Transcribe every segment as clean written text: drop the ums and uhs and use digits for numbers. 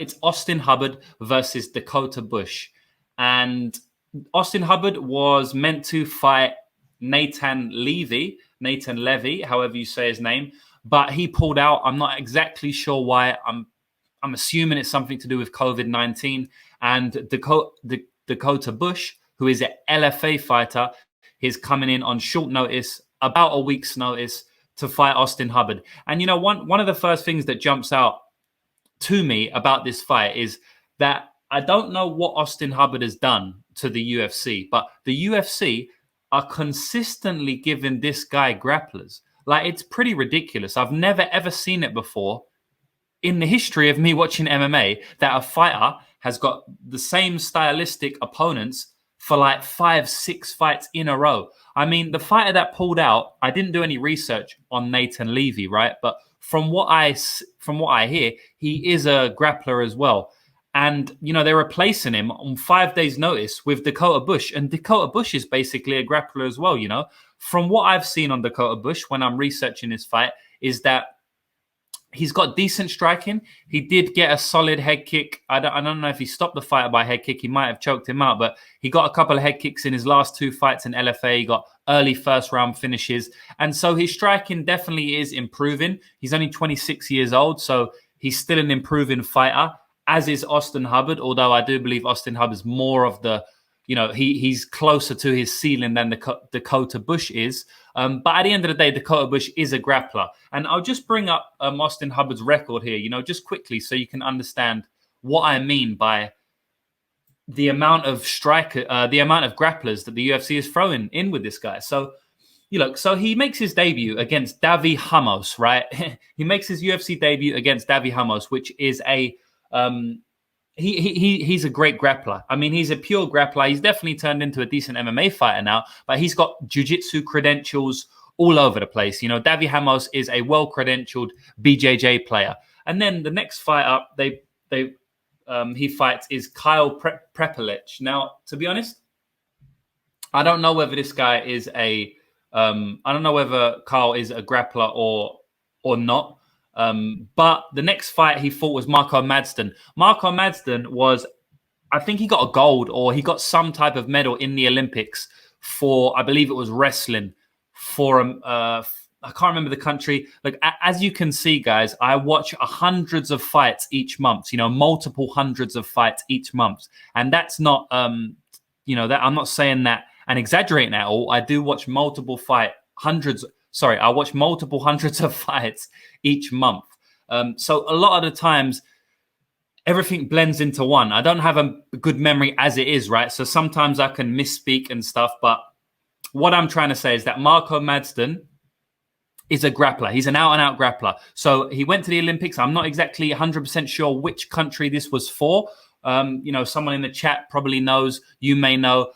It's Austin Hubbard versus Dakota Bush. And Austin Hubbard was meant to fight Nathan Levy, however you say his name, but he pulled out. I'm not exactly sure why. I'm assuming it's something to do with COVID-19. And Dakota Bush, who is an LFA fighter, is coming in on short notice, about a week's notice, to fight Austin Hubbard. And, one of the first things that jumps out to me about this fight is that I don't know what Austin Hubbard has done to the UFC, but the UFC are consistently giving this guy grapplers. Like, it's pretty ridiculous. I've never, ever seen it before in the history of me watching MMA that a fighter has got the same stylistic opponents for like 5-6 fights in a row. I mean, the fighter that pulled out, I didn't do any research on Nathan Levy, right? But from what I hear, he is a grappler as well. And, they're replacing him on 5 days' notice with Dakota Bush. And Dakota Bush is basically a grappler as well, From what I've seen on Dakota Bush when I'm researching his fight is that he's got decent striking. He did get a solid head kick. I don't know if he stopped the fighter by head kick. He might have choked him out, but he got a couple of head kicks in his last 2 fights in LFA. He got early first round finishes. And so his striking definitely is improving. He's only 26 years old, so he's still an improving fighter, as is Austin Hubbard, although I do believe Austin Hubbard is more of the, he's closer to his ceiling than Dakota Bush is. But at the end of the day, Dakota Bush is a grappler. And I'll just bring up Austin Hubbard's record here, just quickly so you can understand what I mean by the amount of grapplers that the UFC is throwing in with this guy. So, so he makes his debut against Davi Ramos, right? He makes his UFC debut against Davi Ramos, which is he's a great grappler. I mean, he's a pure grappler. He's definitely turned into a decent MMA fighter now, but he's got jiu-jitsu credentials all over the place. Davi Ramos is a well-credentialed BJJ player. And then the next fight up, he fights is Kyle Prepelic. Now, to be honest, I don't know whether this guy is I don't know whether Kyle is a grappler or not. But the next fight he fought was Marco Madsden. Marco Madsden I think he got a gold or he got some type of medal in the Olympics for, I believe it was wrestling for, I can't remember the country. Like, as you can see, guys, I watch hundreds of fights each month, multiple hundreds of fights each month. And that's not, that I'm not saying that and exaggerating at all. I do watch I watch multiple hundreds of fights each month. So a lot of the times, everything blends into one. I don't have a good memory as it is, right? So sometimes I can misspeak and stuff. But what I'm trying to say is that Marco Madsden is a grappler. He's an out-and-out grappler. So he went to the Olympics. I'm not exactly 100% sure which country this was for. Someone in the chat probably knows. You may know.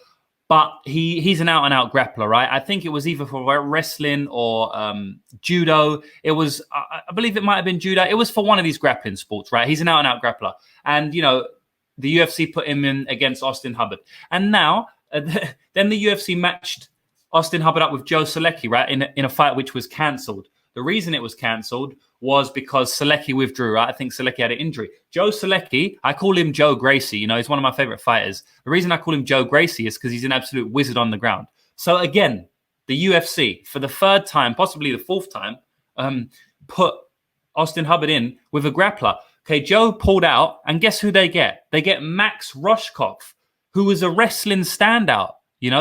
But he's an out-and-out grappler, right? I think it was either for wrestling or judo. It was, I believe it might have been judo. It was for one of these grappling sports, right? He's an out-and-out grappler. And, the UFC put him in against Austin Hubbard. And now, then the UFC matched Austin Hubbard up with Joe Solecki, right? In a fight which was cancelled. The reason it was cancelled was because Solecki withdrew, right? I think Solecki had an injury. Joe Solecki, I call him Joe Gracie. He's one of my favorite fighters. The reason I call him Joe Gracie is because he's an absolute wizard on the ground. So again, the UFC, for the third time, possibly the fourth time, put Austin Hubbard in with a grappler. Okay, Joe pulled out, and guess who they get? They get Max Roshkov, who was a wrestling standout.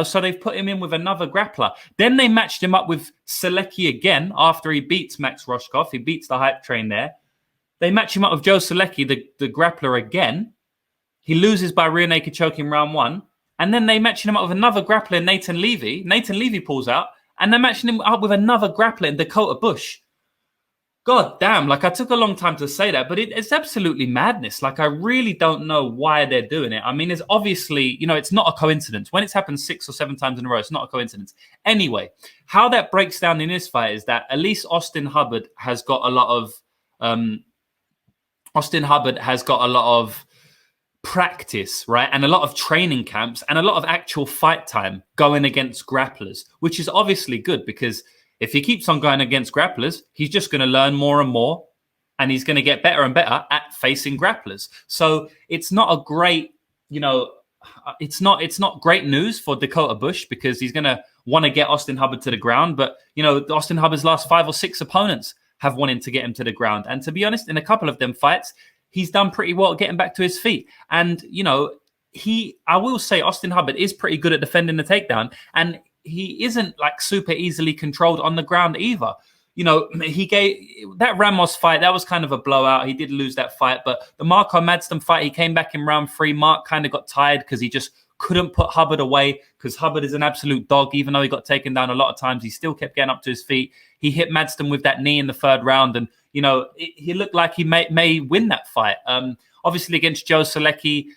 So they've put him in with another grappler. Then they matched him up with Solecki again after he beats Max Roshkov. He beats the hype train there. They match him up with Joe Solecki, the grappler again. He loses by rear naked choke in round 1. And then they match him up with another grappler, Nathan Levy. Nathan Levy pulls out. And they're matching him up with another grappler in Dakota Bush. God damn, I took a long time to say that, but it's absolutely madness. I really don't know why they're doing it. I mean, it's obviously, it's not a coincidence. When it's happened 6 or 7 times in a row, it's not a coincidence. Anyway, how that breaks down in this fight is that at least Austin Hubbard has got a lot of practice, right? And a lot of training camps and a lot of actual fight time going against grapplers, which is obviously good because if he keeps on going against grapplers, he's just going to learn more and more and he's going to get better and better at facing grapplers. So it's not a great, it's not great news for Dakota Bush, because he's going to want to get Austin Hubbard to the ground. But, Austin Hubbard's last 5 or 6 opponents have wanted to get him to the ground. And to be honest, in a couple of them fights, he's done pretty well getting back to his feet. And, I will say Austin Hubbard is pretty good at defending the takedown, and he isn't like super easily controlled on the ground either. He gave that Ramos fight, that was kind of a blowout. He did lose that fight, but the Marco Madston fight, he came back in round 3. Mark kind of got tired because he just couldn't put Hubbard away, because Hubbard is an absolute dog. Even though he got taken down a lot of times, he still kept getting up to his feet. He hit Madston with that knee in the 3rd round, and, he looked like he may win that fight. Obviously against Joe Solecki,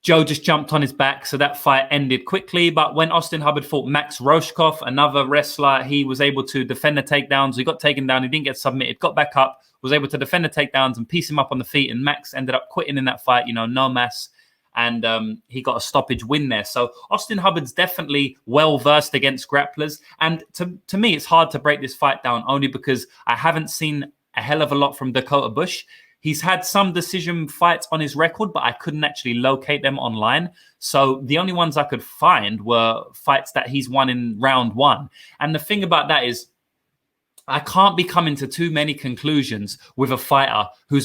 Joe just jumped on his back, so that fight ended quickly. But when Austin Hubbard fought Max Roshkov, another wrestler, he was able to defend the takedowns. He got taken down. He didn't get submitted, got back up, was able to defend the takedowns and piece him up on the feet. And Max ended up quitting in that fight, no mass. And he got a stoppage win there. So Austin Hubbard's definitely well-versed against grapplers. And to me, it's hard to break this fight down, only because I haven't seen a hell of a lot from Dakota Bush. He's had some decision fights on his record, but I couldn't actually locate them online. So the only ones I could find were fights that he's won in round 1. And the thing about that is, I can't be coming to too many conclusions with a fighter who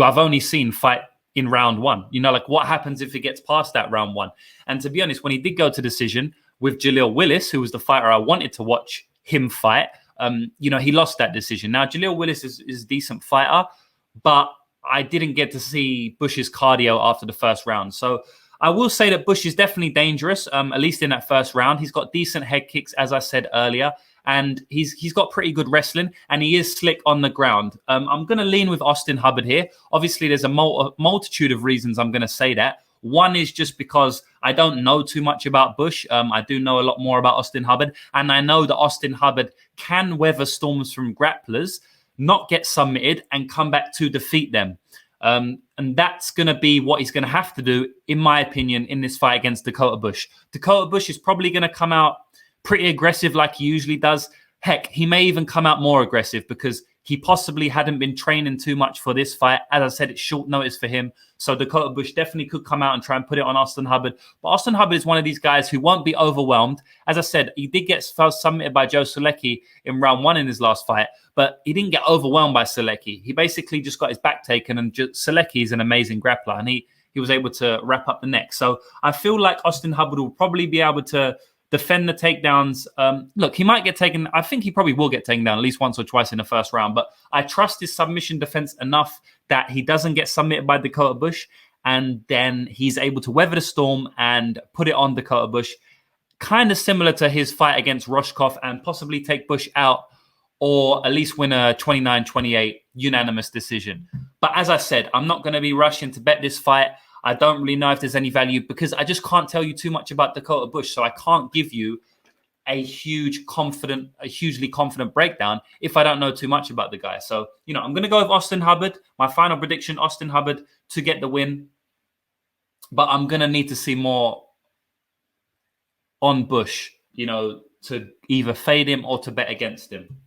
I've only seen fight in round 1. Like what happens if he gets past that round 1? And to be honest, when he did go to decision with Jaleel Willis, who was the fighter I wanted to watch him fight, he lost that decision. Now, Jaleel Willis is a decent fighter, but I didn't get to see Bush's cardio after the 1st round. So I will say that Bush is definitely dangerous, at least in that 1st round. He's got decent head kicks, as I said earlier, and he's got pretty good wrestling, and he is slick on the ground. I'm going to lean with Austin Hubbard here. Obviously, there's a multitude of reasons I'm going to say that. One is just because I don't know too much about Bush. I do know a lot more about Austin Hubbard, and I know that Austin Hubbard can weather storms from grapplers, not get submitted, and come back to defeat them. And that's going to be what he's going to have to do, in my opinion, in this fight against Dakota Bush. Dakota Bush is probably going to come out pretty aggressive like he usually does. Heck, he may even come out more aggressive because he possibly hadn't been training too much for this fight. As I said, it's short notice for him. So Dakota Bush definitely could come out and try and put it on Austin Hubbard. But Austin Hubbard is one of these guys who won't be overwhelmed. As I said, he did get submitted by Joe Solecki in round 1 in his last fight, but he didn't get overwhelmed by Solecki. He basically just got his back taken, and Solecki is an amazing grappler, and he was able to wrap up the neck. So I feel like Austin Hubbard will probably be able to defend the takedowns. Look, he might get taken. I think he probably will get taken down at least once or twice in the 1st round, but I trust his submission defense enough that he doesn't get submitted by Dakota Bush, and then he's able to weather the storm and put it on Dakota Bush, kind of similar to his fight against Roshkov, and possibly take Bush out, or at least win a 29-28 unanimous decision. But as I said, I'm not going to be rushing to bet this fight. I don't really know if there's any value, because I just can't tell you too much about Dakota Bush. So I can't give you a hugely confident breakdown if I don't know too much about the guy. So, I'm going to go with Austin Hubbard. My final prediction, Austin Hubbard to get the win. But I'm going to need to see more on Bush, to either fade him or to bet against him.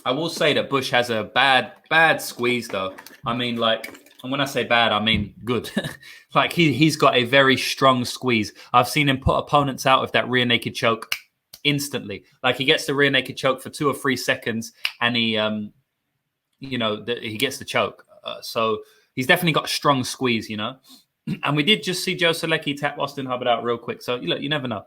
I will say that Bush has a bad squeeze, though. I mean, and when I say bad, I mean good. He's got a very strong squeeze. I've seen him put opponents out with that rear naked choke instantly. He gets the rear naked choke for 2 or 3 seconds, and he gets the choke. So he's definitely got a strong squeeze, And we did just see Joe Solecki tap Austin Hubbard out real quick. So, you never know.